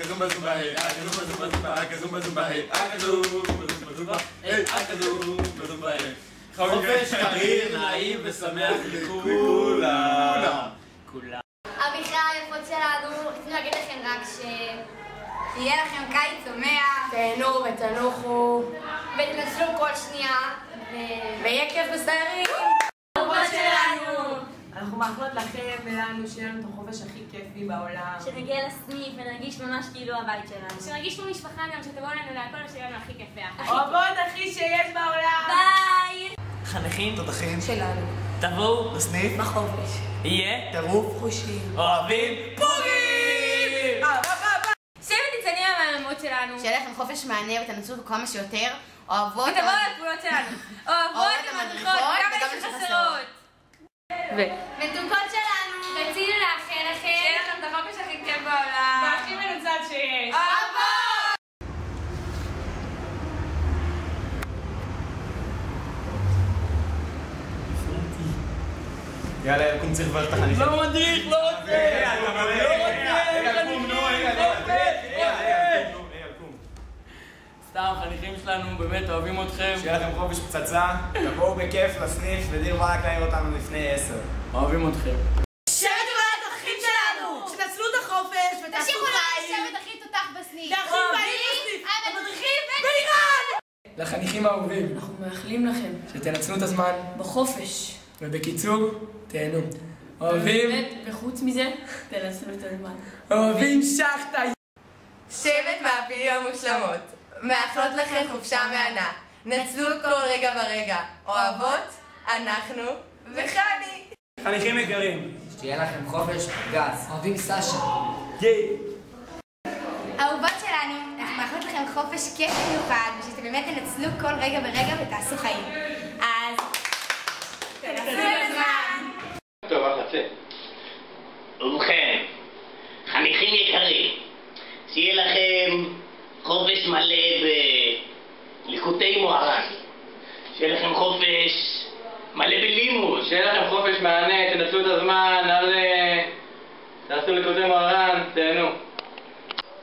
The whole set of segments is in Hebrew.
Akazumba zumba hey, akazumba zumba zumba, akazumba zumba hey, akazumba zumba zumba, hey, akazumba zumba hey. חופש קריר, נעים ושמח לכולם. אביחי היפות שלנו, רצינו להגיד לכם רק שיהיה לכם קיץ שמח. תהנו ותנוחו. ותנצלו כל שנייה. ויהיה כיף בסיירים. אהובות שלנו. אנחנו מאחלות לכם ולנו שיהיה לנו את החופש הכי כיפי בעולם. שנגיע לסניף ונרגיש ממש כאילו הבית שלנו. שנרגיש כמו משפחה גם, שתבואו לנו להכל ושיהיה לנו הכי כיף ביחד. אוהבות הכי שיש בעולם. ביי! חניכים, תותחים שלנו. תבואו לסניף בחופש. יהיה טירוף חושים. אוהבים פורים! שיהיה ותציינים המהממות שלנו. שיהיה לכם חופש מענה ותנצלו כמה שיותר. אוהבות. ותבואו לפעולות שלנו. אוהבות המדריכות, כמה יש חסרות. מתוקות שלנו. רצינו לאחל לכם. שיהיה לכם את החופש הכי כיף בעולם. והכי מנוצל שיש. אוהבות! יאללה, יקום צריך לברך את החניכים. לא מדריך, לא רוצה! סתם, חניכים שלנו, באמת אוהבים אתכם. שיהיה לכם חופש פצצה, תבואו בכיף לסניף ודיר ברק להעיר אותנו לפני 10. אוהבים אתכם. שבט ובעלת אחים שלנו! שתנצלו את החופש ותעשו תמשיכו חיים! לשבת הכי תותח בסניף. והכי פעיל בסניף! המדריכים ואיראן! לחניכים האהובים, אנחנו מאחלים לכם שתנצלו את הזמן, בחופש. ובקיצור, תהנו. אוהבים, וחוץ מזה, תנצלו את הזמן. אוהבים שחטה. שבט מהפילים המושלמות. מאחלות לכם חופשה מהנה. נצלו כל רגע ורגע. אוהבות, אנחנו וחני. חניכים יקרים. שיהיה לכם חופש גז. אוהבים סשה. ייי. אהובות שלנו, אנחנו מאחלות לכם חופש כיף במיוחד, ושאתם באמת תנצלו כל רגע ורגע ותעשו חיים. אז תנצלו את הזמן. טוב, אחלה, צא. ובכן, חניכים יקרים, שיהיה לכם חופש מלא בליקוטי מוהר"ן. שיהיה לכם חופש מלא בלימוד. שיהיה לכם חופש מענה, תנצלו את הזמן, תעשו ליקוטי מוהר"ן, תהנו.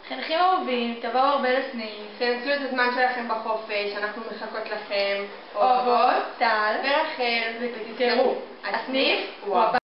חניכים אהובים, תבואו הרבה לפני, תנצלו את הזמן שלכם בחופש, אנחנו מחכות לכם. אוהבות, טל ורחל, ותזכרו, הסניף הוא הבית.